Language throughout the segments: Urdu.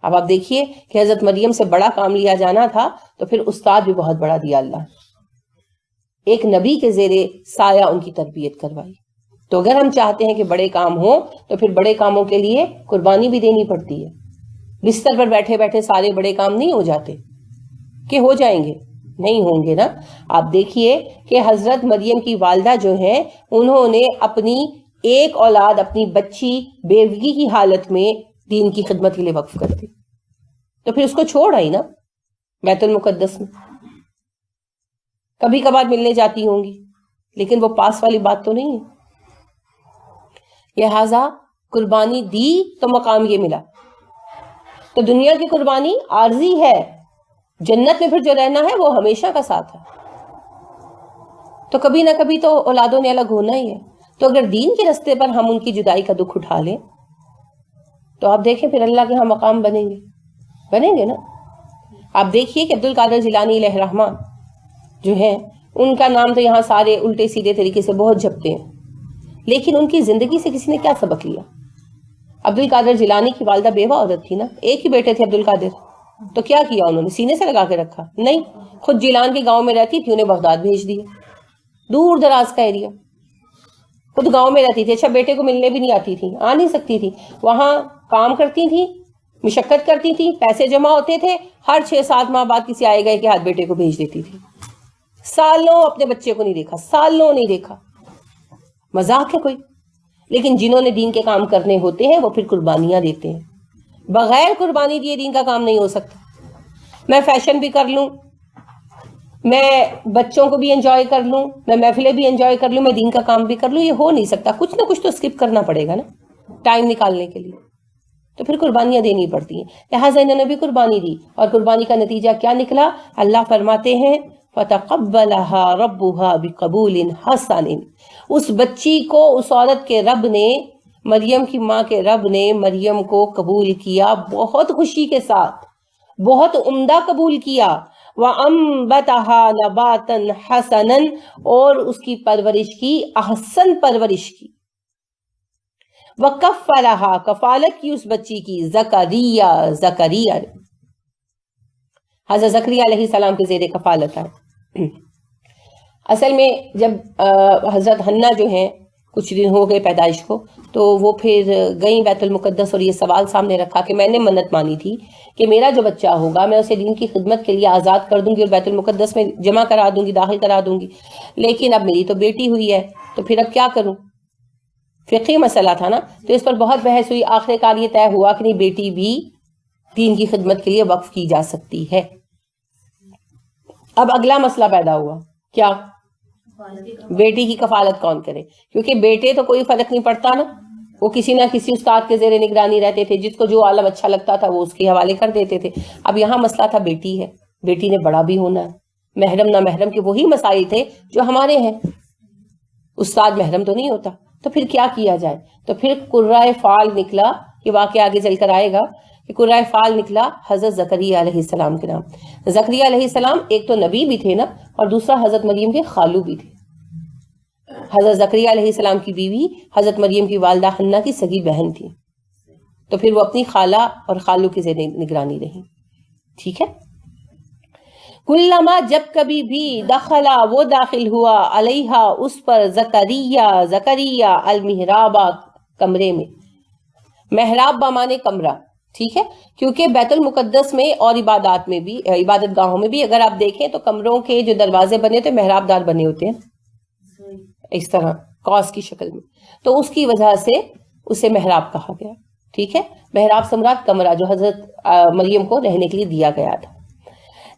اب آپ دیکھیے کہ حضرت مریم سے بڑا کام لیا جانا تھا تو پھر استاد بھی بہت بڑا دیا اللہ، ایک نبی کے زیر سایہ ان کی تربیت کروائی. تو اگر ہم چاہتے ہیں کہ بڑے کام ہوں تو پھر بڑے کاموں کے لیے قربانی بھی دینی پڑتی ہے. بستر پر بیٹھے بیٹھے سارے بڑے کام نہیں ہو جاتے، کہ ہو جائیں گے، نہیں ہوں گے نا. آپ دیکھیے کہ حضرت مریم کی والدہ جو ہیں انہوں نے اپنی ایک اولاد، اپنی بچی بیوگی کی حالت میں دین کی خدمت کے لیے وقف کر دی، تو پھر اس کو چھوڑ آئی نا بیت المقدس میں. کبھی کبھار ملنے جاتی ہوں گی لیکن وہ پاس والی بات تو نہیں ہے. لہذا قربانی دی تو مقام یہ ملا. تو دنیا کی قربانی عارضی ہے، جنت میں پھر جو رہنا ہے وہ ہمیشہ کا ساتھ ہے. تو کبھی نہ کبھی تو اولادوں نے الگ ہونا ہی ہے. تو اگر دین کے رستے پر ہم ان کی جدائی کا دکھ اٹھا لیں تو آپ دیکھیں پھر اللہ کے ہاں مقام بنیں گے نا. آپ دیکھیے کہ عبد القادر جیلانی علیہ الرحمہ جو ہیں، ان کا نام تو یہاں سارے الٹے سیدھے طریقے سے بہت جپتے ہیں، لیکن ان کی زندگی سے کسی نے کیا سبق لیا؟ عبد القادر جیلانی کی والدہ بیوہ عورت تھی نا، ایک ہی بیٹے تھے عبد القادر، تو کیا کیا انہوں نے؟ سینے سے لگا کے رکھا؟ نہیں، خود جیلان کے گاؤں میں رہتی تھی، انہیں بغداد بھیج دیا، دور دراز کا ایریا. خود گاؤں میں رہتی تھی. اچھا بیٹے کو ملنے بھی نہیں آتی تھی، آ نہیں سکتی تھی، وہاں کام کرتی تھی، مشقت کرتی تھی، پیسے جمع ہوتے تھے، ہر 6-7 ماہ بعد کسی آئے گئے کے ہاتھ بیٹے کو بھیج دیتی تھی. سالوں اپنے بچے کو نہیں دیکھا، سالوں نہیں دیکھا. مذاق ہے کوئی؟ لیکن جنہوں نے دین کے کام کرنے ہوتے ہیں وہ پھر قربانیاں دیتے ہیں. بغیر قربانی دیے دین کا کام نہیں ہو سکتا. میں فیشن بھی کر لوں، میں بچوں کو بھی انجوائے کر لوں، میں محفلیں بھی انجوائے کر لوں، میں دین کا کام بھی کر لوں، یہ ہو نہیں سکتا. کچھ نہ کچھ تو اسکپ کرنا پڑے گا نا ٹائم نکالنے کے لیے. تو پھر قربانیاں دینی پڑتی ہیں. لہٰذا انہوں نے بھی قربانی دی، اور قربانی کا نتیجہ کیا نکلا؟ اللہ فرماتے ہیں فَتَقَبَّلَهَا رَبُّهَا بِقَبُولٍ حَسَنٍ. اس بچی کو، اس عورت کے رب نے، مریم کی ماں کے رب نے مریم کو قبول کیا بہت خوشی کے ساتھ، بہت عمدہ قبول کیا. وَأَنبَتَهَا نَبَاتًا حَسَنًا، اور اس کی پرورش کی، احسن پرورش کی. وَكَفَّلَهَا، کفالت کی اس بچی کی، زکریا نے، حضرت زکریا علیہ السلام کے زیر کفالت ہے. اصل میں جب حضرت حنا جو ہیں کچھ دن ہو گئے پیدائش کو، تو وہ پھر گئیں بیت المقدس اور یہ سوال سامنے رکھا کہ میں نے منت مانی تھی کہ میرا جو بچہ ہوگا میں اسے دین کی خدمت کے لیے آزاد کر دوں گی اور بیت المقدس میں جمع کرا دوں گی، داخل کرا دوں گی، لیکن اب میری تو بیٹی ہوئی ہے تو پھر اب کیا کروں؟ فقہی مسئلہ تھا نا. تو اس پر بہت بحث ہوئی. آخر کار یہ طے ہوا کہ نہیں، بیٹی بھی دین کی خدمت کے لیے وقف کی جا سکتی ہے. اب اگلا مسئلہ پیدا ہوا، کیا؟ بیٹی کی کفالت کون کرے؟ کیونکہ بیٹے تو کوئی فرق نہیں پڑتا نا، وہ کسی نہ کسی استاد کے زیر نگرانی رہتے تھے، جس کو جو عالم اچھا لگتا تھا وہ اس کے حوالے کر دیتے تھے. اب یہاں مسئلہ تھا بیٹی ہے، بیٹی نے بڑا بھی ہونا ہے، محرم نہ محرم کے وہی مسائل تھے جو ہمارے ہیں، استاد محرم تو نہیں ہوتا. تو پھر کیا کیا جائے؟ تو پھر قرۂ فعال نکلا، یہ واقعہ آگے چل کر آئے گا کہ قرۂ فعال نکلا حضرت زکریا علیہ السلام کے نام. زکریا علیہ السلام ایک تو نبی بھی تھے نا، اور دوسرا حضرت مریم کے خالو بھی تھے. حضرت زکریا علیہ السلام کی بیوی حضرت مریم کی والدہ حنا کی سگی بہن تھی، تو پھر وہ اپنی خالہ اور خالو کی زیر نگرانی رہی. ٹھیک ہے. کلما، جب کبھی بھی، دخلا، وہ داخل ہوا، علیہا، اس پر، زکریا المحراب، کمرے میں. محراب بمانے کمرہ. ٹھیک ہے. کیونکہ بیت المقدس میں اور عبادات میں بھی، عبادت گاہوں میں بھی اگر آپ دیکھیں تو کمروں کے جو دروازے بنے ہوتے ہیں محراب دار بنے ہوتے ہیں اس طرح کاس کی شکل میں، تو اس کی وجہ سے اسے محراب کہا گیا. ٹھیک ہے. محراب سے مراد کمرہ جو حضرت مریم کو رہنے کے لیے دیا گیا تھا.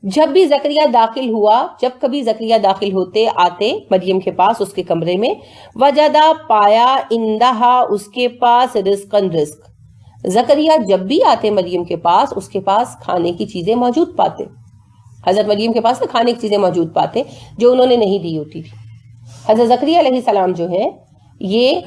جب بھی زکریا داخل ہوا، جب کبھی زکریا داخل ہوتے آتے مریم کے پاس اس کے کمرے میں، وجدہ، پایا، اندہا، اس کے پاس، رزقاً، رزق. زکریا جب بھی آتے مریم کے پاس، اس کے پاس کھانے کی چیزیں موجود پاتے. حضرت مریم کے پاس نا کھانے کی چیزیں موجود پاتے جو انہوں نے نہیں دی ہوتی تھی. حضرت زکریا علیہ السلام جو ہے یہ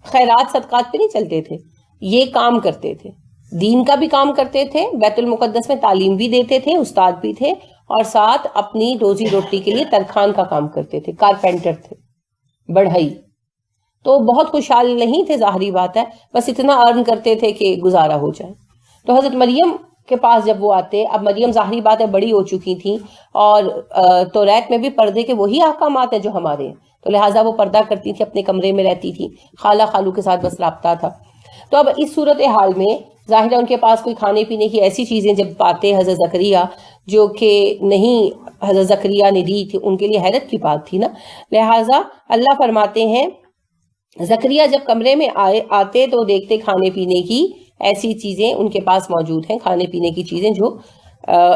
خیرات صدقات پہ نہیں چلتے تھے، یہ کام کرتے تھے، دین کا بھی کام کرتے تھے، بیت المقدس میں تعلیم بھی دیتے تھے، استاد بھی تھے، اور ساتھ اپنی روزی روٹی کے لیے ترخان کا کام کرتے تھے، کارپینٹر تھے، بڑھئی. تو بہت خوشحال نہیں تھے، ظاہری بات ہے، بس اتنا ارن کرتے تھے کہ گزارا ہو جائے. تو حضرت مریم کے پاس جب وہ آتے، اب مریم ظاہری بات ہے بڑی ہو چکی تھی، اور توریت میں بھی پردے کے وہی احکامات ہیں جو ہمارے ہیں، تو لہٰذا وہ پردہ کرتی تھی، اپنے کمرے میں رہتی تھی، خالہ خالو کے ساتھ بس رابطہ تھا. تو اب اس صورتحال میں ظاہر ہے ان کے پاس کوئی کھانے پینے کی ایسی چیزیں جب پاتے حضرت زکریا، جو کہ نہیں حضرت زکریا نے دی تھی، ان کے لیے حیرت کی بات تھی نا. لہٰذا اللہ فرماتے ہیں زکریا جب کمرے میں آتے تو دیکھتے کھانے پینے کی ایسی چیزیں ان کے پاس موجود ہیں، کھانے پینے کی چیزیں جو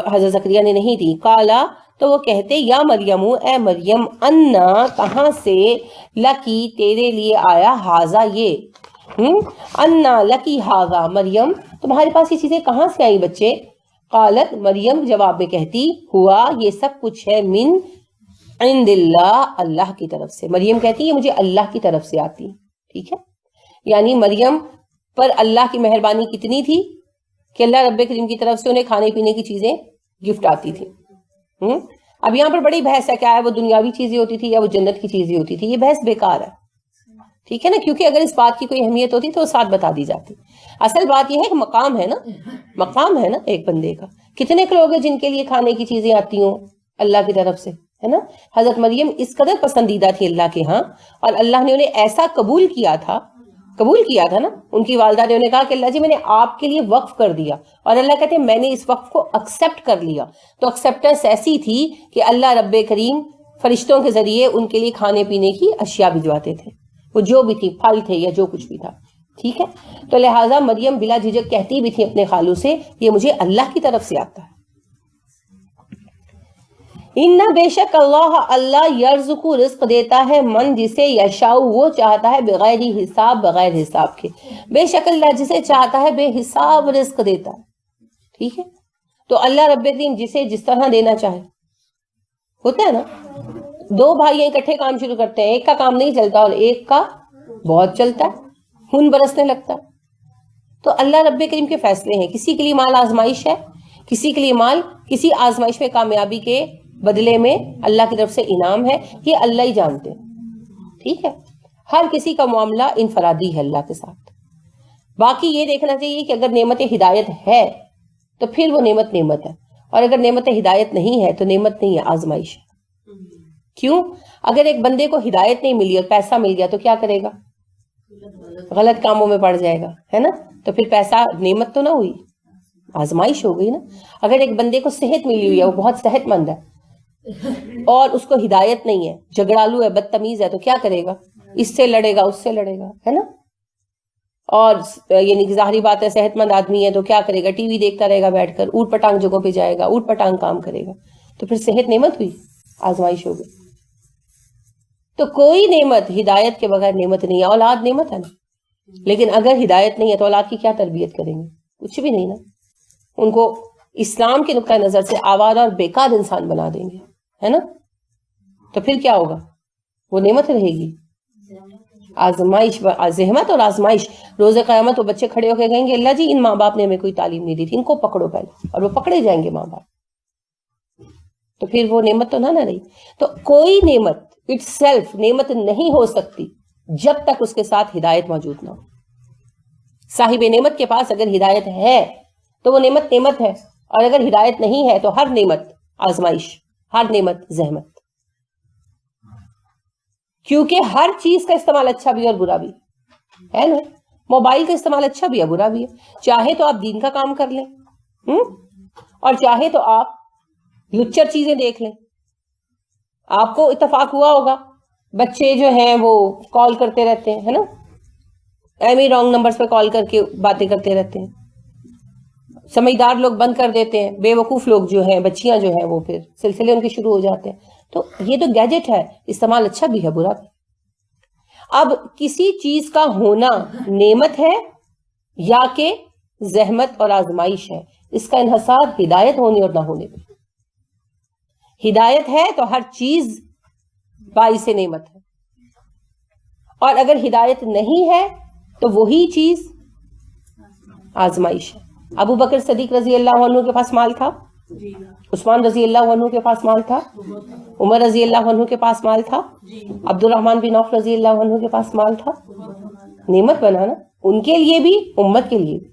حضرت زکریا نے نہیں دی. کالا، تو وہ کہتے یا مریم، اے مریم، انا، کہاں سے، لکی، تیرے لیے آیا، ہاذا، یہ، انا لکی ہاذا، مریم تمہارے پاس یہ چیزیں کہاں سے آئی بچے. قالت، مریم جواب میں کہتی، ہوا، یہ سب کچھ ہے، من عند اللہ، اللہ کی طرف سے. مریم کہتی ہے مجھے اللہ کی طرف سے آتی. ٹھیک ہے، یعنی مریم پر اللہ کی مہربانی کتنی تھی کہ اللہ رب کریم کی طرف سے انہیں کھانے پینے کی چیزیں گفٹ آتی تھی. اب یہاں پر بڑی بحث ہے، کیا ہے وہ دنیاوی چیزیں ہوتی تھی یا وہ جنت کی چیزیں ہوتی تھی. یہ بحث بیکار ہے، ٹھیک ہے نا، کیونکہ اگر اس بات کی کوئی اہمیت ہوتی تو وہ ساتھ بتا دی جاتی. اصل بات یہ ہے کہ مقام ہے نا، مقام ہے نا ایک بندے کا. کتنے لوگ ہیں جن کے لیے کھانے کی چیزیں آتی ہوں اللہ کی طرف سے، ہے نا. حضرت مریم اس قدر پسندیدہ تھی اللہ کے ہاں، اور اللہ نے انہیں ایسا قبول کیا تھا نا. ان کی والدہ نے انہیں کہا کہ اللہ جی میں نے آپ کے لیے وقف کر دیا، اور اللہ کہتے ہیں میں نے اس وقف کو ایکسیپٹ کر لیا. تو ایکسیپٹنس ایسی تھی کہ اللہ رب کریم فرشتوں کے ذریعے ان کے لیے کھانے پینے کی اشیاء بھجواتے تھے، وہ جو بھی تھی، پھل تھے یا جو کچھ بھی تھا. ٹھیک ہے، تو لہٰذا مریم بلا جھجک کہتی بھی تھی اپنے خالو سے یہ مجھے اللہ کی طرف سے آتا ہے. ان بے شک اللہ یرزق، رزق دیتا ہے، من جسے یشاء، وہ چاہتا ہے، بغیر حساب، بغیر حساب کے. بے شک اللہ جسے چاہتا ہے بے حساب رزق دیتا ہے. ٹھیک ہے، تو اللہ رب کریم جسے جس طرح دینا چاہے. ہوتا ہے نا، دو بھائی اکٹھے کام شروع کرتے ہیں، ایک کا کام نہیں چلتا اور ایک کا بہت چلتا ہے، خون برسنے لگتا ہے. تو اللہ رب کریم کے فیصلے ہیں. کسی کے لیے مال آزمائش ہے، کسی کے لیے مال کسی آزمائش میں کامیابی کے بدلے میں اللہ کی طرف سے انعام ہے. یہ اللہ ہی جانتے ہیں. ٹھیک ہے، ہر کسی کا معاملہ انفرادی ہے اللہ کے ساتھ. باقی یہ دیکھنا چاہیے کہ اگر نعمت ہدایت ہے تو پھر وہ نعمت ہے، اور اگر نعمت ہدایت نہیں ہے تو نعمت نہیں ہے، آزمائش ہے. کیوں؟ اگر ایک بندے کو ہدایت نہیں ملی اور پیسہ مل گیا تو کیا کرے گا؟ غلط کاموں میں پڑ جائے گا، ہے نا. تو پھر پیسہ نعمت تو نہ ہوئی، آزمائش ہو گئی نا. اگر ایک بندے کو صحت ملی ہوئی ہے، وہ بہت صحت مند ہے، اور اس کو ہدایت نہیں ہے، جھگڑالو ہے، بدتمیز ہے، تو کیا کرے گا؟ اس سے لڑے گا، اس سے لڑے گا، ہے نا. اور یعنی کہ ظاہری بات ہے صحت مند آدمی ہے تو کیا کرے گا؟ ٹی وی دیکھتا رہے گا بیٹھ کر، اوٹ پٹانگ جگہوں پہ جائے گا، اوٹ پٹانگ کام کرے گا. تو پھر صحت نعمت ہوئی؟ آزمائش ہو گئی. تو کوئی نعمت ہدایت کے بغیر نعمت نہیں ہے. اولاد نعمت ہے نا، لیکن اگر ہدایت نہیں ہے تو اولاد کی کیا تربیت کریں گے؟ کچھ بھی نہیں نا. ان کو اسلام کے نقطۂ نظر سے آوارہ اور بیکار انسان بنا دیں گے، ہے نا. تو پھر کیا ہوگا؟ وہ نعمت رہے گی؟ آزمائش، زحمت اور آزمائش. روز قیامت وہ بچے کھڑے ہو کے کہیں گے اللہ جی ان ماں باپ نے ہمیں کوئی تعلیم نہیں دی تھی، ان کو پکڑو پہلے، اور وہ پکڑے جائیں گے ماں باپ. تو پھر وہ نعمت تو نہ رہی. تو کوئی نعمت اٹ سیلف نعمت نہیں ہو سکتی جب تک اس کے ساتھ ہدایت موجود نہ ہو. صاحب نعمت کے پاس اگر ہدایت ہے تو وہ نعمت ہے، اور اگر ہدایت نہیں ہے تو ہر نعمت آزمائش، ہر نعمت زحمت. کیونکہ ہر چیز کا استعمال اچھا بھی اور برا بھی ہے نا. موبائل کا استعمال اچھا بھی ہے برا بھی ہے. چاہے تو آپ دین کا کام کر لیں، اور چاہے تو آپ لچر چیزیں دیکھ لیں. آپ کو اتفاق ہوا ہوگا بچے جو ہیں وہ کال کرتے رہتے ہیں، ہے نا، ایویں رانگ نمبرز پہ کال کر کے باتیں کرتے رہتے ہیں. سمجھدار لوگ بند کر دیتے ہیں، بے وقوف لوگ جو ہیں، بچیاں جو ہیں، وہ پھر سلسلے ان کے شروع ہو جاتے ہیں. تو یہ تو گیجٹ ہے، استعمال اچھا بھی ہے برا بھی. اب کسی چیز کا ہونا نعمت ہے یا کہ زحمت اور آزمائش ہے، اس کا انحصار ہدایت ہونے اور نہ ہونے پہ. ہدایت ہے تو ہر چیز باعث نعمت ہے، اور اگر ہدایت نہیں ہے تو وہی چیز آزمائش ہے. ابو بکر صدیق رضی اللہ عنہ کے پاس مال تھا، عثمان رضی اللہ عنہ کے پاس مال تھا، عمر رضی اللہ عنہ کے پاس مال تھا، عبد الرحمن بن عوف رضی اللہ عنہ کے پاس مال تھا. نعمت بنا نا ان کے لیے بھی، امت کے لیے بھی،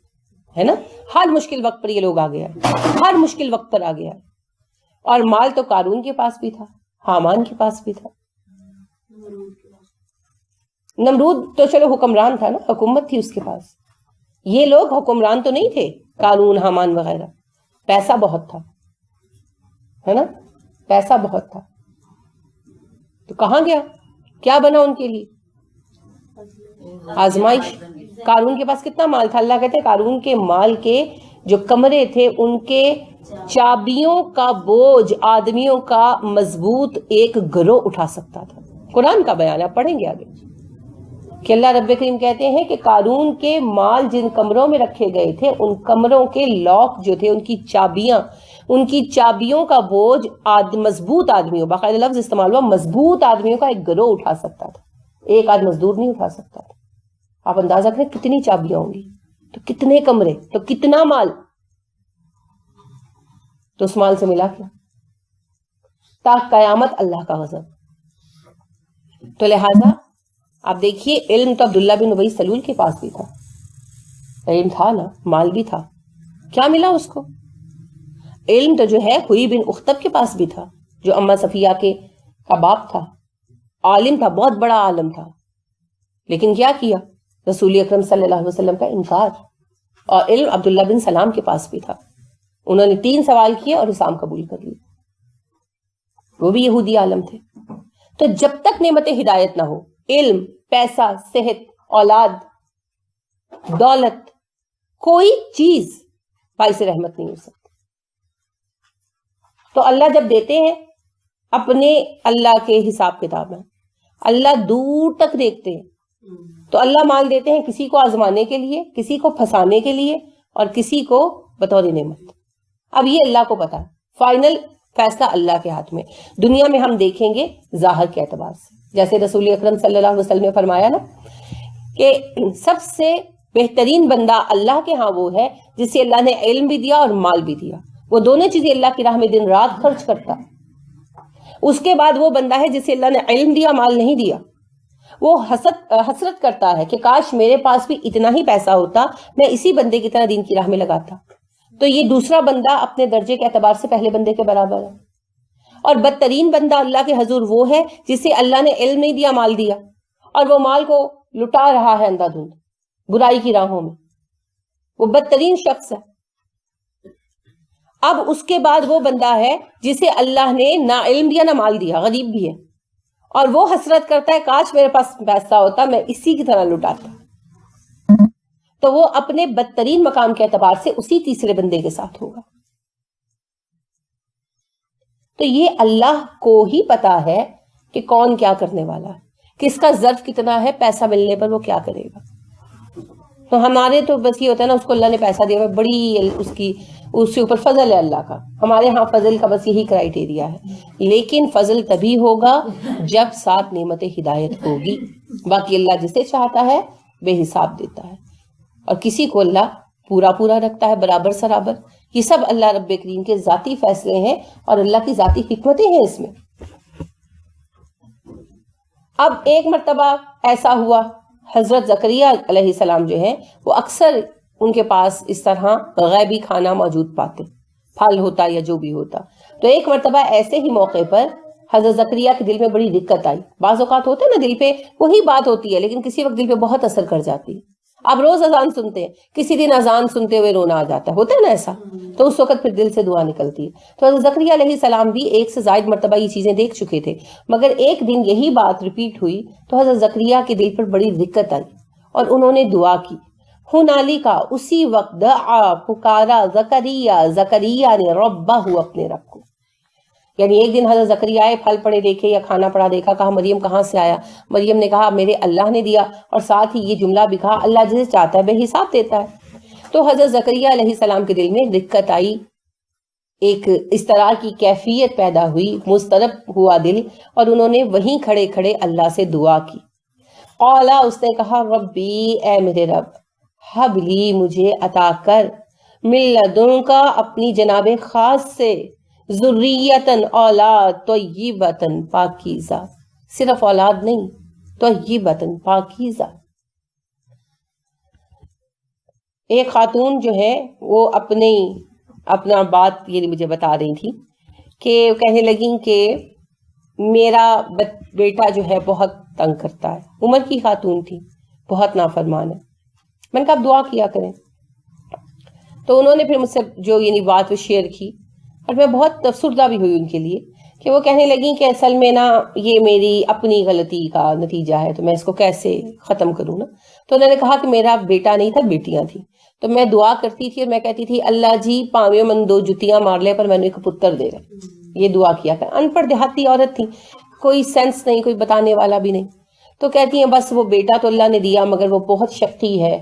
ہے نا, ہر مشکل وقت پر یہ لوگ آ گیا, ہر مشکل وقت پر آ گیا. اور مال تو قارون کے پاس بھی تھا, حامان کے پاس بھی تھا. نمرود تو چلو حکمران تھا نا, حکومت تھی اس کے پاس. یہ لوگ حکمران تو نہیں تھے, قارون حامان وغیرہ. پیسہ بہت تھا, ہے نا, پیسہ بہت تھا. تو کہاں گیا, کیا بنا ان کے لیے؟ آزمائش. قارون کے پاس کتنا مال تھا؟ اللہ کہتے ہیں قارون کے مال کے جو کمرے تھے ان کے چابیوں کا بوجھ آدمیوں کا مضبوط ایک گروہ اٹھا سکتا تھا. قرآن کا بیان ہے, پڑھیں گے آگے کہ اللہ رب کریم کہتے ہیں کہ قارون کے مال جن کمروں میں رکھے گئے تھے ان کمروں کے لاک جو تھے, ان کی چابیاں, ان کی چابیوں کا بوجھ مضبوط آدمیوں, باقاعدہ لفظ استعمال ہوا, مضبوط آدمیوں کا ایک گروہ اٹھا سکتا تھا. ایک آدھ مزدور نہیں اٹھا سکتا تھا. آپ اندازہ کریں کتنی چابیاں ہوں گی, تو کتنے کمرے, تو کتنا مال. تو اس مال سے ملا کیا؟ تا قیامت اللہ کا غضب. تو لہذا آپ دیکھیے, علم تو عبداللہ بن ابی سلول کے پاس بھی تھا, علم تھا نا, مال بھی تھا. کیا ملا اس کو؟ علم تو جو ہے ہوئی بن اختب کے پاس بھی تھا, جو اما صفیہ کے کا باپ تھا, عالم تھا, بہت بڑا عالم تھا. لیکن کیا کیا؟ رسول اکرم صلی اللہ علیہ وسلم کا انکار. اور علم عبداللہ بن سلام کے پاس بھی تھا, انہوں نے 3 سوال کیے اور اسلام قبول کر لی. وہ بھی یہودی عالم تھے. تو جب تک نعمت ہدایت نہ ہو, علم, پیسہ, صحت, اولاد, دولت, کوئی چیز باعث رحمت نہیں ہو سکتی. تو اللہ جب دیتے ہیں اپنے اللہ کے حساب کتاب میں, اللہ دور تک دیکھتے ہیں. تو اللہ مال دیتے ہیں کسی کو آزمانے کے لیے, کسی کو پھنسانے کے لیے, اور کسی کو بطور نعمت. اب یہ اللہ کو پتا ہے, فائنل فیصلہ اللہ کے ہاتھ میں. دنیا میں ہم دیکھیں گے ظاہر کے اعتبار سے, جیسے رسول اکرم صلی اللہ علیہ وسلم نے فرمایا نا کہ سب سے بہترین بندہ اللہ کے ہاں وہ ہے جسے اللہ نے علم بھی دیا اور مال بھی دیا. وہ دونوں چیزیں اللہ کی راہ میں دن رات خرچ کرتا. اس کے بعد وہ بندہ ہے جسے اللہ نے علم دیا, مال نہیں دیا. وہ حسرت کرتا ہے کہ کاش میرے پاس بھی اتنا ہی پیسہ ہوتا, میں اسی بندے کی طرح دین کی راہ میں لگاتا. تو یہ دوسرا بندہ اپنے درجے کے اعتبار سے پہلے بندے کے برابر ہے. اور بدترین بندہ اللہ کے حضور وہ ہے جسے اللہ نے علم نہیں دیا, مال دیا, اور وہ مال کو لٹا رہا ہے اندھا دھند برائی کی راہوں میں. وہ بدترین شخص ہے. اب اس کے بعد وہ بندہ ہے جسے اللہ نے نہ علم دیا نہ مال دیا, غریب بھی ہے, اور وہ حسرت کرتا ہے کاش میرے پاس پیسہ ہوتا, میں اسی کی طرح لٹاتا. تو وہ اپنے بدترین مقام کے اعتبار سے اسی تیسرے بندے کے ساتھ ہوگا. تو یہ اللہ کو ہی پتا ہے کہ کون کیا کرنے والا ہے, کس کا ظرف کتنا ہے, پیسہ ملنے پر وہ کیا کرے گا. تو ہمارے تو بس یہ ہوتا ہے نا, اس کو اللہ نے پیسہ دیا, بڑی اس کے اوپر فضل ہے اللہ کا. ہمارے ہاں فضل کا بس یہی کرائیٹیریا ہے. لیکن فضل تبھی ہوگا جب ساتھ نعمت ہدایت ہوگی. باقی اللہ جسے چاہتا ہے بے حساب دیتا ہے, اور کسی کو اللہ پورا پورا رکھتا ہے, برابر سرابر. یہ سب اللہ رب کریم کے ذاتی فیصلے ہیں اور اللہ کی ذاتی حکمتیں ہیں اس میں. اب ایک مرتبہ ایسا ہوا, حضرت زکریا علیہ السلام جو ہیں وہ اکثر ان کے پاس اس طرح غیبی کھانا موجود پاتے, پھل ہوتا یا جو بھی ہوتا. تو ایک مرتبہ ایسے ہی موقع پر حضرت زکریا کے دل میں بڑی دقت آئی. بعض اوقات ہوتا ہے نا, دل پہ وہی بات ہوتی ہے لیکن کسی وقت دل پہ بہت اثر کر جاتی ہے. آپ روز اذان سنتے ہیں, کسی دن اذان سنتے ہوئے رونا آ جاتا ہے, ہوتا ہے نا ایسا, تو اس وقت پھر دل سے دعا نکلتی ہے. تو حضرت زکریا علیہ السلام بھی ایک سے زائد مرتبہ یہ چیزیں دیکھ چکے تھے, مگر ایک دن یہی بات ریپیٹ ہوئی تو حضرت زکریا کے دل پر بڑی دقت آئی اور انہوں نے دعا کی. ہنالکا, اسی وقت دعا, پکارا زکریا نے ربہ, اپنے رب کو. یعنی ایک دن حضرت زکریا آئے, پھل پڑے دیکھے یا کھانا پڑا دیکھا, کہا مریم کہاں سے آیا؟ مریم نے کہا میرے اللہ نے دیا, اور ساتھ ہی یہ جملہ بھی کہا اللہ جسے چاہتا ہے بے حساب دیتا ہے. تو حضرت زکریا علیہ السلام کے دل میں دقت آئی, ایک اس طرح کی کیفیت پیدا ہوئی, مضطرب ہوا دل, اور انہوں نے وہیں کھڑے کھڑے اللہ سے دعا کی. قالا, اس نے کہا ربی, اے میرے رب, حب لی, مجھے عطا کر, من لدنکا, اپنی جناب خاص سے, ذریتن, اولاد, طیبتن, پاکیزہ. صرف اولاد نہیں, طیبتن, پاکیزہ. ایک خاتون جو ہے وہ اپنا بات یہ مجھے بتا رہی تھی کہ کہنے لگیں کہ میرا بیٹا جو ہے بہت تنگ کرتا ہے. عمر کی خاتون تھی, بہت نافرمان ہے. میں نے کہا آپ دعا کیا کریں. تو انہوں نے پھر مجھ سے جو بات وہ شیئر کی, اور میں بہت افسردہ بھی ہوئی ان کے لیے کہ وہ کہنے لگیں کہ اصل میں نا یہ میری اپنی غلطی کا نتیجہ ہے, تو میں اس کو کیسے ختم کروں نا. تو انہوں نے کہا کہ میرا بیٹا نہیں تھا, بیٹیاں تھیں. تو میں دعا کرتی تھی اور میں کہتی تھی اللہ جی پاویں من 2 جتیاں مار لے پر میں نے ایک پتر دے رہا. یہ دعا کیا کر. ان پڑھ دیہاتی عورت تھی, کوئی سینس نہیں, کوئی بتانے والا بھی نہیں. تو کہتی ہیں بس وہ بیٹا تو اللہ نے دیا مگر وہ بہت شکی ہے.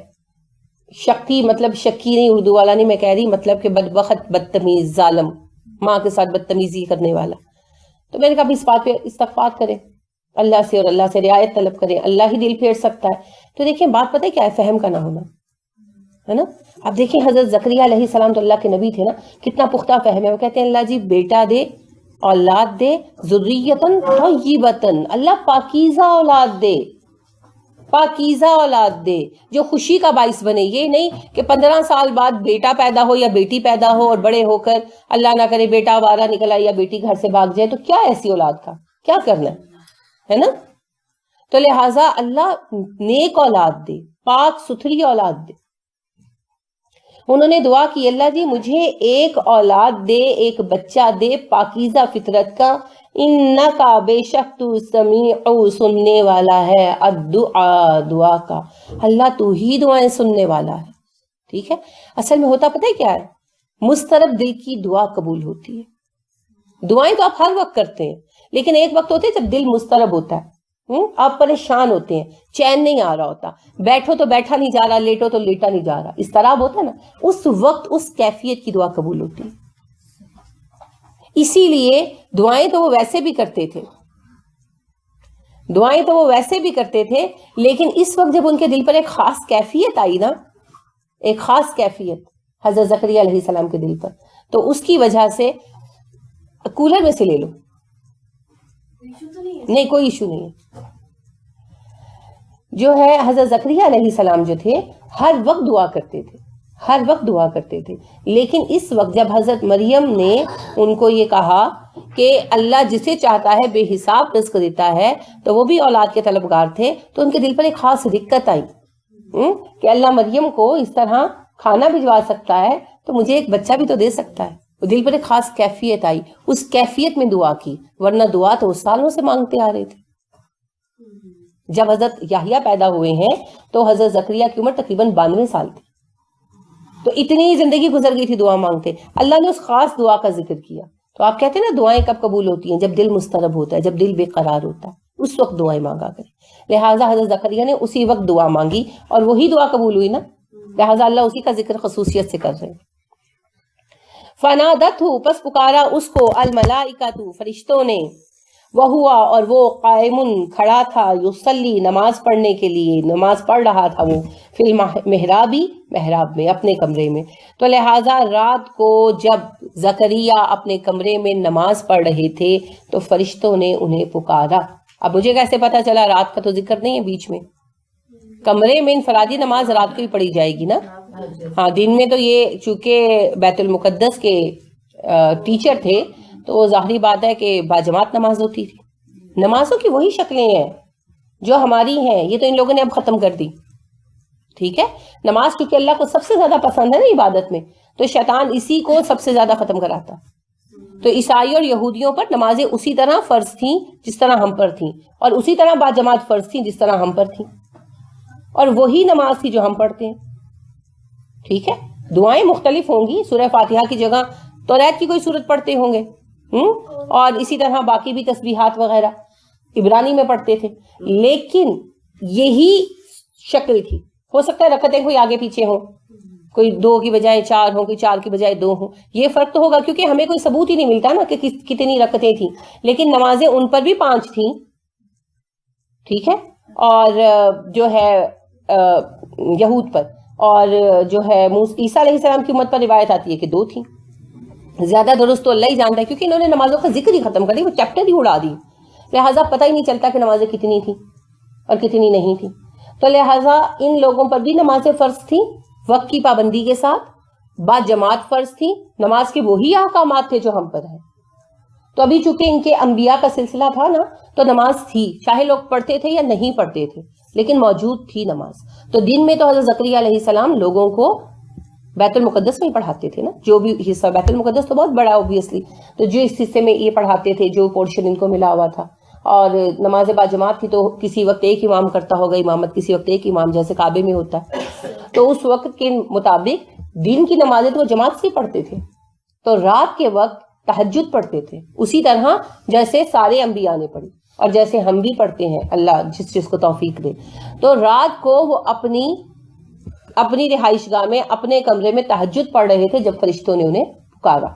شکی مطلب شکی نہیں, اردو والا نہیں میں کہہ رہی, مطلب کہ بدبخت, بدتمیز, ظالم, ماں کے ساتھ بدتمیزی کرنے والا. تو میں نے کہا اس بات پہ استغفار کریں اللہ سے, اور اللہ سے رعایت طلب کریں, اللہ ہی دل پھیر سکتا ہے. تو دیکھیں بات پتہ ہے کیا ہے, فہم کا نہ ہونا ہے نا. اب دیکھیں حضرت زکریا علیہ السلام تو اللہ کے نبی تھے نا, کتنا پختہ فہم ہے. وہ کہتے ہیں اللہ جی بیٹا دے, اولاد دے, ذریتن طیبتن, اللہ پاکیزہ اولاد دے, پاکیزہ اولاد دے جو خوشی کا باعث بنے. یہ نہیں کہ 15 سال بعد بیٹا پیدا ہو یا بیٹی پیدا ہو اور بڑے ہو کر اللہ نہ کرے بیٹا آوارہ نکل آئے یا بیٹی گھر سے بھاگ جائے, تو کیا ایسی اولاد کا کیا کرنا ہے نا. تو لہٰذا اللہ نیک اولاد دے, پاک ستھری اولاد دے. انہوں نے دعا کی اللہ جی مجھے ایک اولاد دے, ایک بچہ دے پاکیزہ فطرت کا, انکا بے شک تو سمیع سننے والا ہے, الدعاء دعا کا, اللہ تو ہی دعائیں سننے والا ہے. ٹھیک ہے. اصل میں ہوتا پتہ ہے کیا ہے, مضطرب دل کی دعا قبول ہوتی ہے. دعائیں تو آپ ہر وقت کرتے ہیں, لیکن ایک وقت ہوتے ہے جب دل مضطرب ہوتا ہے, آپ پریشان ہوتے ہیں, چین نہیں آ رہا ہوتا, بیٹھو تو بیٹھا نہیں جا رہا, لیٹو تو لیٹا نہیں جا رہا, اضطراب ہوتا ہے نا, اس وقت اس کیفیت کی دعا قبول ہوتی ہے. اسی لیے دعائیں تو وہ ویسے بھی کرتے تھے, دعائیں تو وہ ویسے بھی کرتے تھے, لیکن اس وقت جب ان کے دل پر ایک خاص کیفیت آئی نا, ایک خاص کیفیت حضرت زکریا علیہ السلام کے دل پر, تو اس کی وجہ سے کولر میں سے لے لو, نہیں کوئی ایشو نہیں ہے. جو ہے حضرت زکریا علیہ السلام جو تھے ہر وقت دعا کرتے تھے, ہر وقت دعا کرتے تھے. لیکن اس وقت جب حضرت مریم نے ان کو یہ کہا کہ اللہ جسے چاہتا ہے بے حساب رزق دیتا ہے, تو وہ بھی اولاد کے طلبگار تھے, تو ان کے دل پر ایک خاص دقت آئی کہ اللہ مریم کو اس طرح کھانا بھجوا سکتا ہے تو مجھے ایک بچہ بھی تو دے سکتا ہے. دل پر ایک خاص کیفیت آئی, اس کیفیت میں دعا کی, ورنہ دعا تو سالوں سے مانگتے آ رہے تھے. جب حضرت یحییٰ پیدا ہوئے ہیں تو حضرت زکریا کی عمر تقریباً 92 سال تھی, تو اتنی زندگی گزر گئی تھی دعا مانگتے. اللہ نے اس خاص دعا کا ذکر کیا. تو آپ کہتے ہیں نا دعائیں کب قبول ہوتی ہیں, جب دل مضطرب ہوتا ہے, جب دل بے قرار ہوتا ہے, اس وقت دعائیں مانگا کریں. لہٰذا حضرت زکریا نے اسی وقت دعا مانگی اور وہی دعا قبول ہوئی نا, لہٰذا اللہ اسی کا ذکر خصوصیت سے کر رہے ہیں. فنادتہ پس پکارا اس کو, الملائکۃ فرشتوں نے, وہوا اور وہ قائم کھڑا تھا, یصلی نماز پڑھنے کے لیے, نماز پڑھ رہا تھا وہ, فی المحرابی محراب میں, اپنے کمرے میں. تو لہٰذا رات کو جب زکریا اپنے کمرے میں نماز پڑھ رہے تھے تو فرشتوں نے انہیں پکارا. اب مجھے کیسے پتا چلا, رات کا تو ذکر نہیں ہے بیچ میں, کمرے میں انفرادی نماز رات کو ہی پڑھی جائے گی نا. ہاں دن میں تو یہ چونکہ بیت المقدس کے ٹیچر تھے تو ظاہری بات ہے کہ باجماعت نماز ہوتی تھی. نمازوں کی وہی شکلیں ہیں جو ہماری ہیں, یہ تو ان لوگوں نے اب ختم کر دی. ٹھیک ہے, نماز کیونکہ اللہ کو سب سے زیادہ پسند ہے نا عبادت میں, تو شیطان اسی کو سب سے زیادہ ختم کراتا. تو عیسائی اور یہودیوں پر نمازیں اسی طرح فرض تھیں جس طرح ہم پر تھیں, اور اسی طرح باجماعت فرض تھیں جس طرح ہم پر تھیں, اور وہی نماز تھی جو ہم پڑھتے ہیں. ٹھیک ہے, دعائیں مختلف ہوں گی, سورہ فاتحہ کی جگہ توریت کی کوئی صورت پڑھتے ہوں گے, اور اسی طرح باقی بھی تسبیحات وغیرہ عبرانی میں پڑھتے تھے, لیکن یہی شکل تھی. ہو سکتا ہے رکعتیں کوئی آگے پیچھے ہوں, کوئی 2 کی بجائے 4 ہوں, کوئی 4 کی بجائے 2 ہوں, یہ فرق تو ہوگا کیونکہ ہمیں کوئی ثبوت ہی نہیں ملتا نا کہ کتنی رکعتیں تھیں. لیکن نمازیں ان پر بھی 5 تھیں. ٹھیک ہے, اور جو ہے یہود پر, اور جو ہے عیسیٰ علیہ السلام کی امت پر روایت آتی ہے کہ 2 تھیں. زیادہ درست تو اللہ ہی جانتا ہے, کیونکہ انہوں نے نمازوں کا ذکر ہی ختم کر دی, وہ چیپٹر ہی اڑا دی. لہٰذا پتہ ہی نہیں چلتا کہ نمازیں کتنی تھیں اور کتنی نہیں تھیں. تو لہٰذا ان لوگوں پر بھی نمازیں فرض تھیں وقت کی پابندی کے ساتھ، با جماعت فرض تھی، نماز کے وہی احکامات تھے جو ہم پر ہیں. تو ابھی چونکہ ان کے انبیاء کا سلسلہ تھا نا، تو نماز تھی، چاہے لوگ پڑھتے تھے یا نہیں پڑھتے تھے، لیکن موجود تھی نماز. تو دن میں تو حضرت زکریا علیہ السلام لوگوں کو بیت المقدس میں ہی پڑھاتے تھے نا، جو بھی حصہ، بیت المقدس تو بہت بڑا اوبویسلی، تو جو اس حصے میں یہ پڑھاتے تھے، جو پورشن ان کو ملا ہوا تھا. اور نماز باجماعت تھی تو کسی وقت ایک امام کرتا ہوگا امامت، کسی وقت ایک امام، جیسے کعبے میں ہوتا ہے. تو اس وقت کے مطابق دن کی نمازیں تو وہ جماعت سے پڑھتے تھے، تو رات کے وقت تہجد پڑھتے تھے، اسی طرح جیسے سارے انبیاء نے پڑھی اور جیسے ہم بھی پڑھتے ہیں، اللہ جس کو توفیق دے. تو رات کو وہ اپنی رہائش گاہ میں، اپنے کمرے میں تہجد پڑھ رہے تھے جب فرشتوں نے انہیں پکارا.